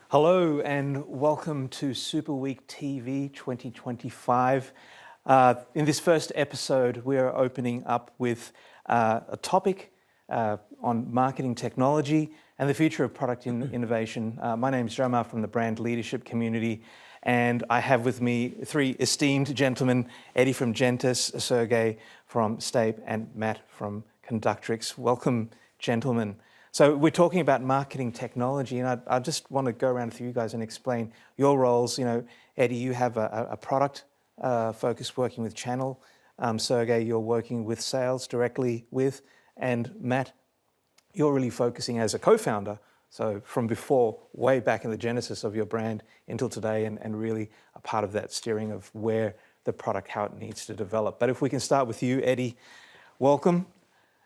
Hello and welcome to SPWK TV 2025. In this first episode, we are opening up with a topic on marketing technology and the future of product innovation. My name is Jomar from the brand leadership community, and I have with me three esteemed gentlemen: Eddie from Jentis, Serge from Stape, and Matt from Conductrics. Welcome, gentlemen. So we're talking about marketing technology, and I just want to go around with you guys and explain your roles. You know, Eddie, you have a product focus working with channel. Serge, you're working with sales directly with, and Matt, you're really focusing as a co-founder. So from before, way back in the genesis of your brand until today, and really a part of that steering of where the product, how it needs to develop. But if we can start with you, Eddie, welcome.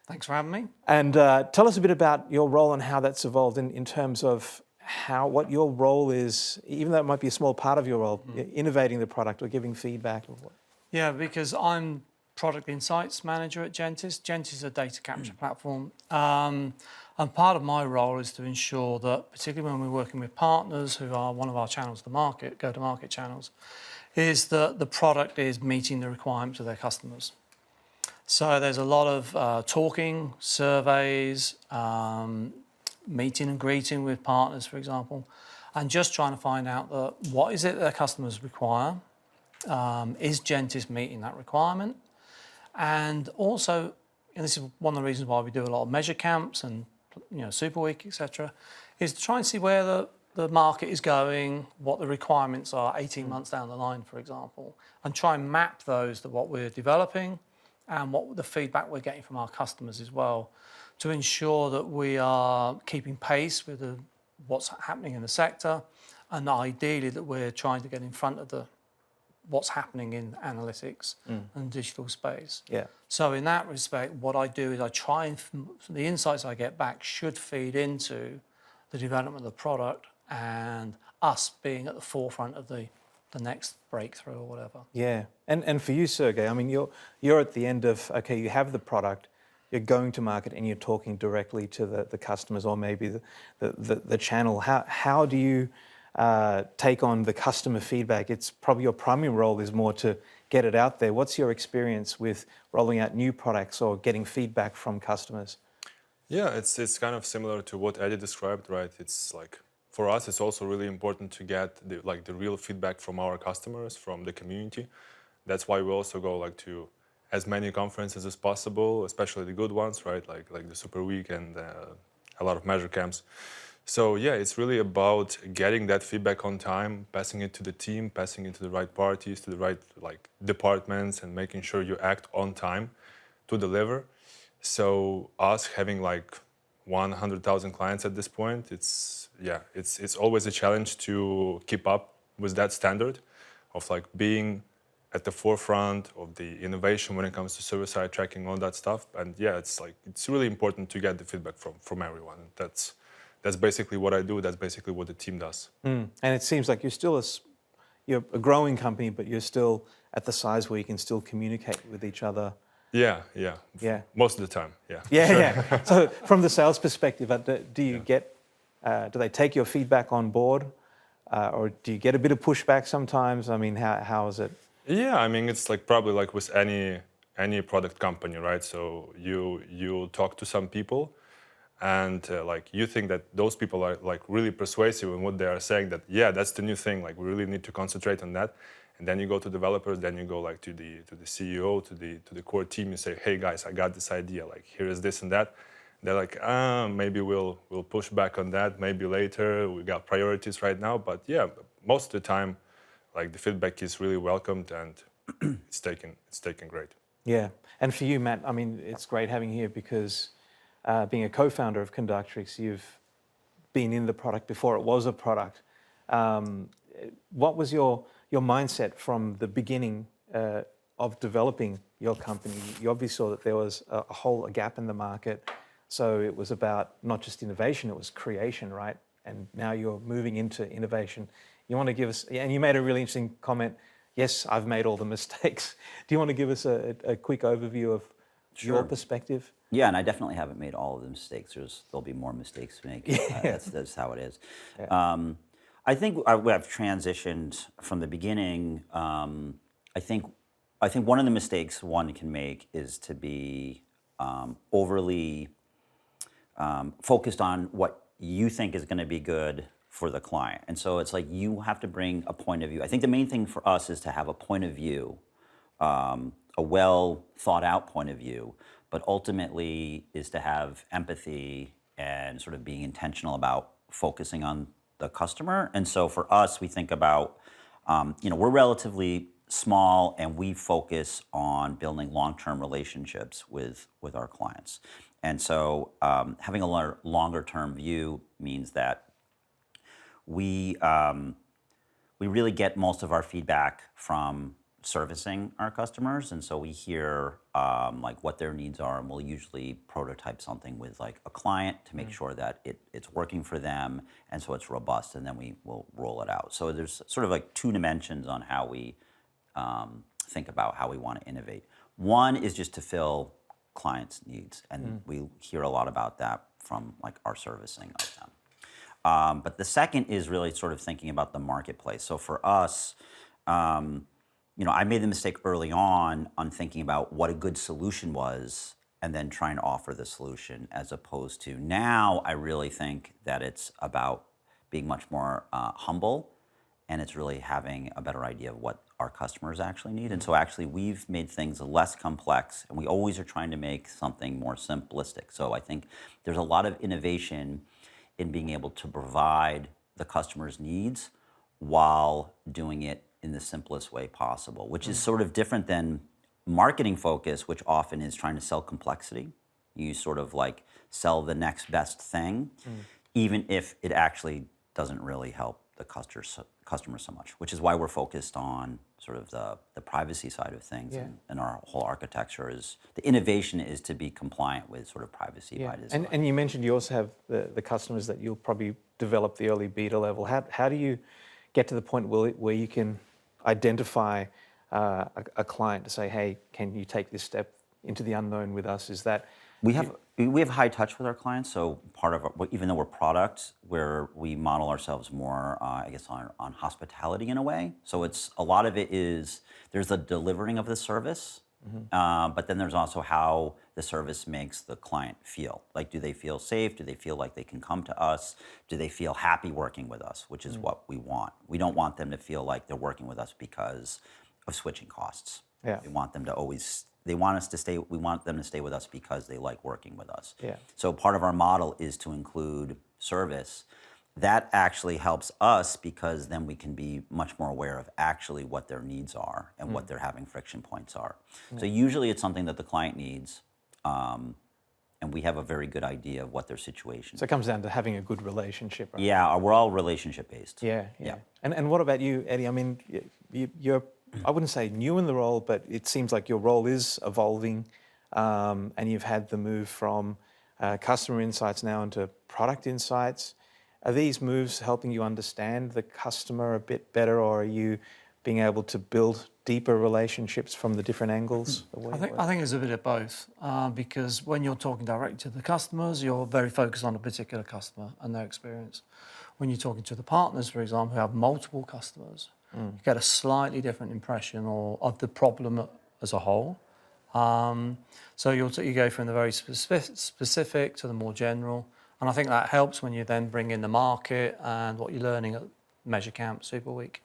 Thanks for having me. And tell us a bit about your role and how that's evolved in terms of what your role is, even though it might be a small part of your role, innovating the product or giving feedback. Or what? Yeah, because I'm Product Insights Manager at Jentis. Jentis is a data capture platform. And part of my role is to ensure that, particularly when we're working with partners who are one of our channels, the market, go-to-market channels, is that the product is meeting the requirements of their customers. So there's a lot of talking, surveys, meeting and greeting with partners, for example, and just trying to find out what is it their customers require. Is Jentis meeting that requirement? And also, and this is one of the reasons why we do a lot of measure camps and Super Week, etc., is to try and see where the market is going, what the requirements are 18 months down the line, for example, and try and map those to what we're developing and what the feedback we're getting from our customers as well, to ensure that we are keeping pace with what's happening in the sector, and ideally that we're trying to get in front of what's happening in analytics and digital space. Yeah. So in that respect, what I do is I try and the insights I get back should feed into the development of the product and us being at the forefront of the next breakthrough or whatever. Yeah, and for you, Serge, I mean, you're at the end of, okay, you have the product, you're going to market, and you're talking directly to the customers or maybe the channel. How do you take on the customer feedback? It's probably your primary role is more to get it out there. What's your experience with rolling out new products or getting feedback from customers? Yeah, it's kind of similar to what Eddie described, right? It's like, for us, it's also really important to get the real feedback from our customers, from the community. That's why we also go to as many conferences as possible, especially the good ones, right? Like the Super Week and a lot of measure camps. So yeah, it's really about getting that feedback on time, passing it to the team, passing it to the right parties, to the right departments, and making sure you act on time to deliver. So us having 100,000 clients at this point, it's always a challenge to keep up with that standard of being at the forefront of the innovation when it comes to server-side tracking, all that stuff. And yeah, it's really important to get the feedback from everyone. That's basically what I do. That's basically what the team does. And it seems like you're a growing company, but you're still at the size where you can still communicate with each other. Yeah. Most of the time, yeah. Yeah. So from the sales perspective, do you get? Do they take your feedback on board, or do you get a bit of pushback sometimes? I mean, how is it? Yeah, I mean, it's probably with any product company, right? So you talk to some people, and you think that those people are really persuasive in what they are saying. That that's the new thing. We really need to concentrate on that. And then you go to developers, then you go to the CEO, to the core team. You say, hey guys, I got this idea. Here is this and that. They're like, maybe we'll push back on that. Maybe later. We got priorities right now. But yeah, most of the time, the feedback is really welcomed, and it's taken great. Yeah, and for you, Matt, I mean, it's great having you here because being a co-founder of Conductrics, you've been in the product before it was a product. What was your mindset from the beginning of developing your company? You obviously saw that there was a gap in the market. So it was about not just innovation, it was creation, right? And now you're moving into innovation. You want to give us, and you made a really interesting comment, yes, I've made all the mistakes. Do you want to give us a quick overview of your Sure. perspective? Yeah, and I definitely haven't made all of the mistakes. There'll be more mistakes to make. That's how it is. I think I've transitioned from the beginning. I think one of the mistakes one can make is to be overly focused on what you think is going to be good for the client. And so it's like you have to bring a point of view. I think the main thing for us is to have a point of view, a well thought out point of view, but ultimately is to have empathy and sort of being intentional about focusing on the customer. And so for us, we think about, we're relatively small and we focus on building long-term relationships with our clients. And so having a longer term view means that we really get most of our feedback from servicing our customers, and so we hear like what their needs are, and we'll usually prototype something with like a client to make sure that it's working for them, and so it's robust, and then we will roll it out. So there's sort of like two dimensions on how we think about how we want to innovate. One is just to fill clients' needs, and we hear a lot about that from like our servicing of them. But the second is really sort of thinking about the marketplace. So for us, I made the mistake early on thinking about what a good solution was and then trying to offer the solution, as opposed to now I really think that it's about being much more humble, and it's really having a better idea of what our customers actually need. And so actually we've made things less complex, and we always are trying to make something more simplistic. So I think there's a lot of innovation in being able to provide the customer's needs while doing it in the simplest way possible, which is sort of different than marketing focus, which often is trying to sell complexity. You sort of like sell the next best thing, even if it actually doesn't really help the customer so much, which is why we're focused on sort of the privacy side of things. And our whole architecture is, the innovation is to be compliant with sort of privacy by design. And you mentioned you also have the customers that you'll probably develop the early beta level. How do you get to the point where you can identify a client to say, hey, can you take this step into the unknown with us? Is that... We have high touch with our clients, so part of even though we're products, where we model ourselves more, I guess, on hospitality in a way. So it's a lot of it is there's the delivering of the service, but then there's also how the service makes the client feel. Like, do they feel safe? Do they feel like they can come to us? Do they feel happy working with us? Which is what we want. We don't want them to feel like they're working with us because of switching costs. We want them to always. We want them to stay with us because they like working with us. So part of our model is to include service. That actually helps us because then we can be much more aware of actually what their needs are and what their having friction points are. So usually it's something that the client needs, and we have a very good idea of what their situation is. So it comes down to having a good relationship, right? Yeah, we're all relationship based. Yeah. And what about you, Eddie? I mean, you're, I wouldn't say new in the role, but it seems like your role is evolving, and you've had the move from customer insights now into product insights. Are these moves helping you understand the customer a bit better, or are you being able to build deeper relationships from the different angles? I think it's a bit of both, because when you're talking directly to the customers, you're very focused on a particular customer and their experience. When you're talking to the partners, for example, who have multiple customers, you get a slightly different impression of the problem as a whole. So you go from the very specific to the more general, and I think that helps when you then bring in the market and what you're learning at Measure Camp, Super Week,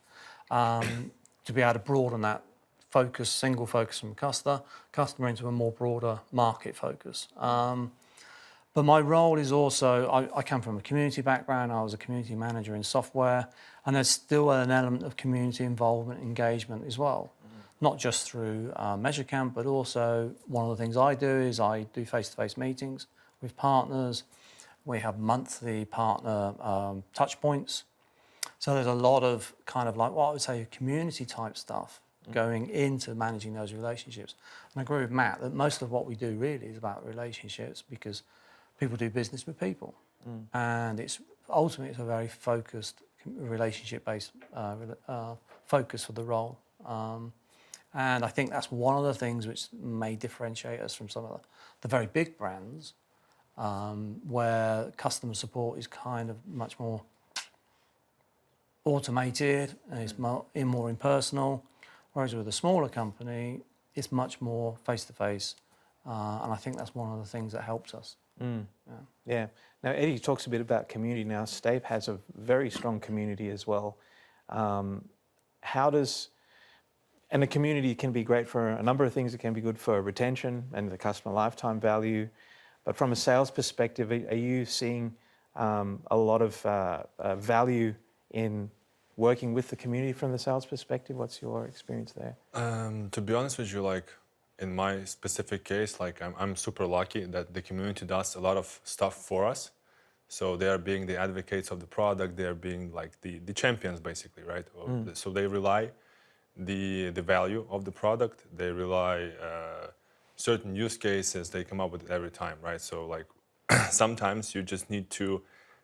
to be able to broaden that focus, single focus from customer into a more broader market focus. But my role is also, I come from a community background. I was a community manager in software, and there's still an element of community involvement, engagement as well. Not just through Measure Camp, but also one of the things I do is I do face-to-face meetings with partners. We have monthly partner touch points. So there's a lot of kind of like what I would say community type stuff going into managing those relationships. And I agree with Matt that most of what we do really is about relationships, because people do business with people. And it's ultimately it's a very focused relationship-based focus for the role. And I think that's one of the things which may differentiate us from some of the very big brands, where customer support is kind of much more automated and it's more impersonal, whereas with a smaller company, it's much more face-to-face. And I think that's one of the things that helps us. Yeah. Now, Eddie talks a bit about community. Now, Stape has a very strong community as well. And the community can be great for a number of things. It can be good for retention and the customer lifetime value. But from a sales perspective, are you seeing a lot of value in working with the community from the sales perspective? What's your experience there? To be honest with you, like in my specific case, like I'm super lucky that the community does a lot of stuff for us. So they are being the advocates of the product. They are being like the champions, basically, right? So they rely the value of the product. They rely certain use cases. They come up with it every time, right? So like sometimes you just need to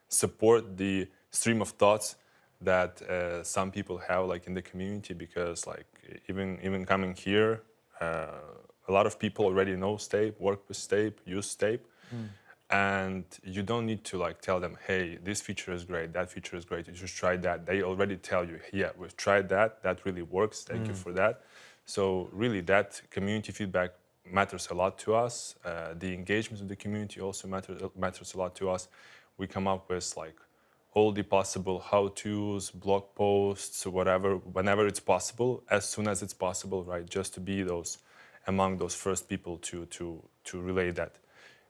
support the stream of thoughts that some people have like in the community, because like even coming here, a lot of people already know Stape, work with Stape, use Stape. And you don't need to like tell them, hey, this feature is great, that feature is great, you should try that. They already tell you, yeah, we've tried that, that really works, thank you for that. So really that community feedback matters a lot to us. The engagement of the community also matters a lot to us. We come up with like all the possible how-tos, blog posts, whatever, whenever it's possible, as soon as it's possible, right? Just to be among those first people to relay that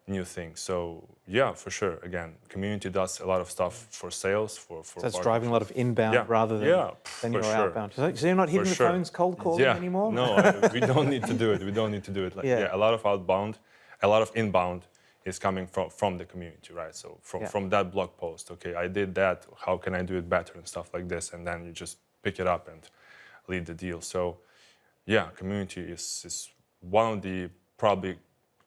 new thing. So yeah, for sure. Again, community does a lot of stuff for sales, for So it's driving a lot of inbound rather than your outbound. So you're not hitting the phones cold calling anymore? No, we don't need to do it. We don't need to do it. Like, a lot of outbound, a lot of inbound is coming from the community, right? So from that blog post, okay, I did that, how can I do it better and stuff like this, and then you just pick it up and lead the deal. So yeah, community is one of the probably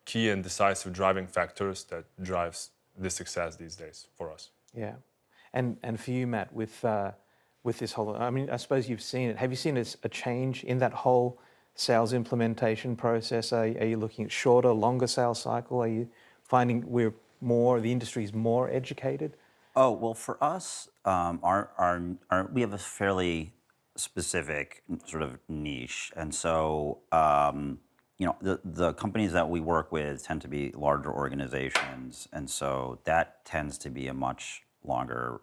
key and decisive driving factors that drives the success these days for us. Yeah, and for you, Matt, with this whole, I mean, I suppose you've seen it. Have you seen a change in that whole sales implementation process? Are you looking at shorter, longer sales cycle? Are you finding the industry is more educated? Oh, well, for us, we have a fairly specific sort of niche, and so the companies that we work with tend to be larger organizations, and so that tends to be a much longer.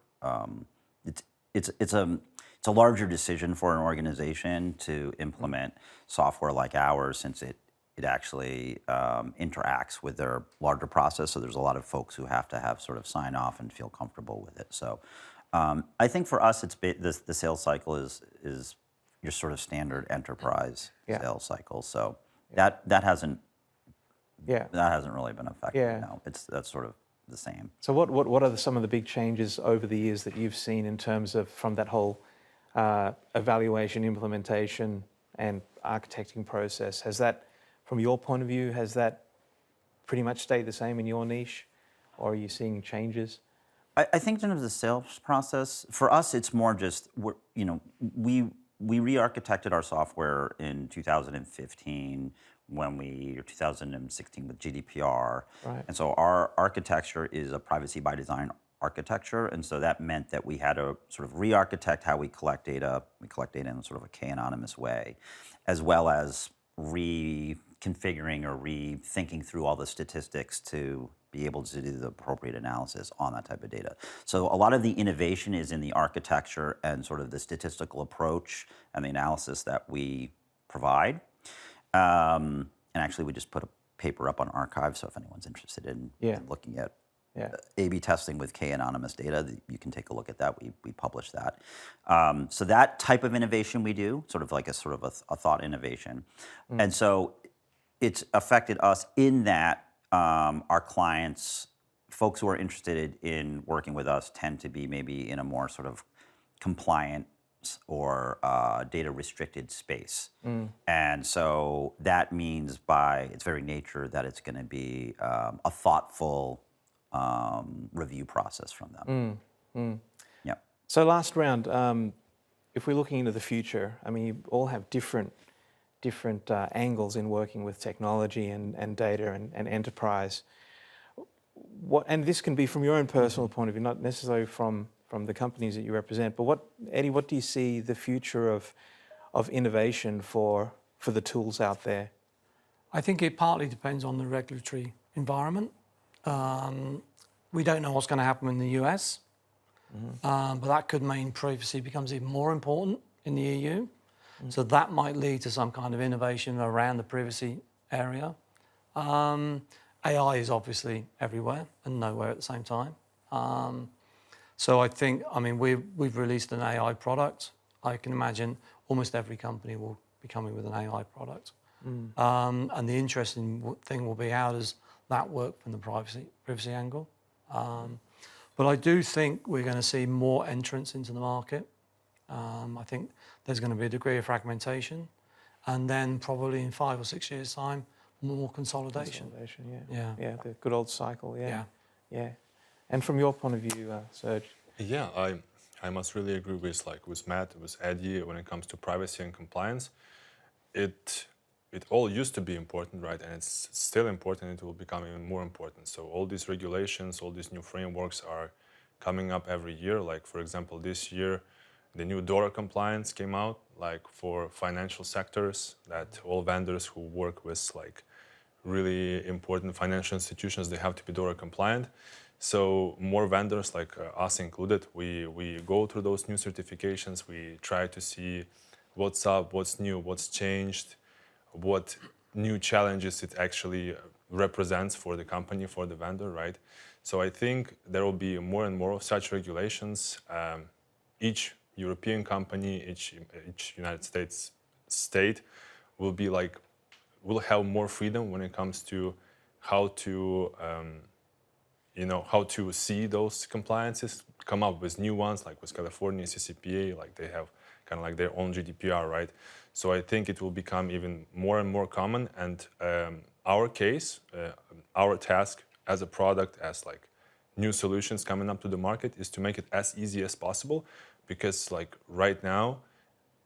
It's a larger decision for an organization to implement software like ours, since it actually interacts with their larger process. So there's a lot of folks who have to have sort of sign off and feel comfortable with it. So I think for us, the sales cycle is your sort of standard enterprise sales cycle. So that hasn't really been affected. Yeah. No, that's sort of the same. So what are some of the big changes over the years that you've seen in terms of from that whole evaluation, implementation, and architecting process? Has that, from your point of view, has that pretty much stayed the same in your niche, or are you seeing changes? I think in terms of the sales process, for us, it's more just we re-architected our software in 2015 or 2016 with GDPR. Right. And so our architecture is a privacy by design architecture, and so that meant that we had to sort of re-architect how we collect data. We collect data in sort of a k-anonymous way, as well as reconfiguring or rethinking through all the statistics to be able to do the appropriate analysis on that type of data. So a lot of the innovation is in the architecture and sort of the statistical approach and the analysis that we provide. And actually, we just put a paper up on archive, so if anyone's interested in looking at A/B testing with k-anonymous data, you can take a look at that. We publish that. So that type of innovation we do, sort of like a thought innovation. And so it's affected us in that our clients, folks who are interested in working with us, tend to be maybe in a more sort of compliant or data restricted space. And so that means by its very nature that it's going to be a thoughtful review process from them. Yeah. So last round, if we're looking into the future, I mean, you all have different angles in working with technology and data and enterprise. And this can be from your own personal point of view, not necessarily from the companies that you represent. But Eddie, what do you see the future of innovation for the tools out there? I think it partly depends on the regulatory environment. We don't know what's going to happen in the US, but that could mean privacy becomes even more important in the EU. So that might lead to some kind of innovation around the privacy area. AI is obviously everywhere and nowhere at the same time. So I think, I mean, we've released an AI product. I can imagine almost every company will be coming with an AI product. And the interesting thing will be, how does that work from the privacy angle? But I do think we're going to see more entrants into the market. I think there's going to be a degree of fragmentation, and then probably in 5 or 6 years' time, more consolidation. Yeah, the good old cycle. Yeah. And from your point of view, Serge? Yeah, I must really agree with Matt, with Eddie, when it comes to privacy and compliance. It all used to be important, right? And it's still important. It will become even more important. So all these regulations, all these new frameworks are coming up every year. Like, for example, this year, the new DORA compliance came out, like for financial sectors, that all vendors who work with like really important financial institutions, they have to be DORA compliant. So more vendors, like us included, we go through those new certifications. We try to see what's up, what's new, what's changed, what new challenges it actually represents for the company, for the vendor, right? So I think there will be more and more of such regulations. Each European company, each United States state will have more freedom when it comes to how to see those compliances, come up with new ones, like with California, CCPA, like they have kind of like their own GDPR, right? So I think it will become even more and more common. And our case, our task as a product, as like new solutions coming up to the market, is to make it as easy as possible. Because like right now,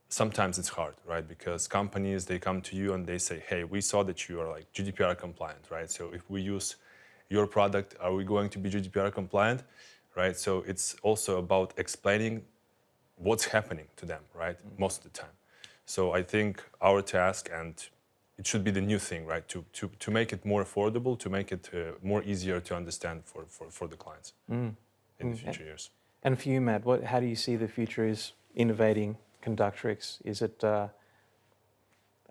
sometimes it's hard, right? Because companies, they come to you and they say, hey, we saw that you are like GDPR compliant, right? So if we use your product, are we going to be GDPR compliant, right? So it's also about explaining what's happening to them, right? Most of the time. So I think our task, and it should be the new thing, right? To make it more affordable, to make it more easier to understand for the clients in the future years. And for you, Matt, how do you see the future is innovating Conductrics? Is it, I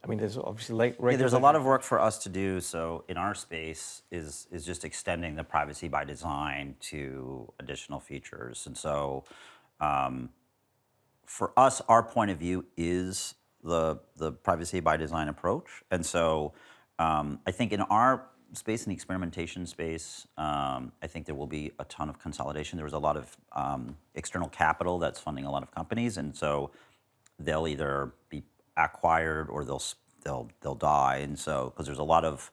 mean, there's obviously there's a lot of work for us to do. So in our space is just extending the privacy by design to additional features. And so for us, our point of view is the privacy by design approach. And so I think in our space, in the experimentation space, I think there will be a ton of consolidation. There was a lot of external capital that's funding a lot of companies, and so they'll either be acquired or they'll die. And so, because there's a lot of,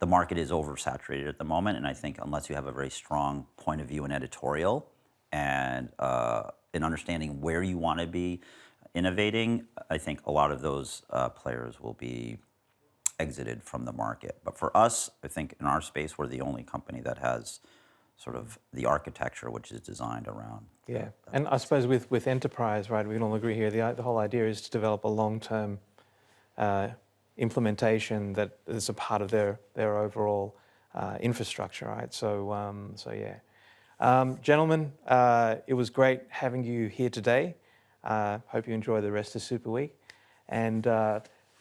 the market is oversaturated at the moment, and I think unless you have a very strong point of view and editorial and in understanding where you want to be innovating, I think a lot of those players will be exited from the market. But for us, I think in our space, we're the only company that has sort of the architecture which is designed around. Yeah, and I suppose with enterprise, right, we can all agree here, the whole idea is to develop a long-term implementation that is a part of their overall infrastructure, right? So yeah. Gentlemen, it was great having you here today. Hope you enjoy the rest of Super Week. And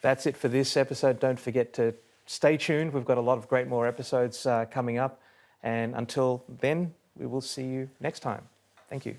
that's it for this episode. Don't forget to stay tuned. We've got a lot of great more episodes coming up. And until then, we will see you next time. Thank you.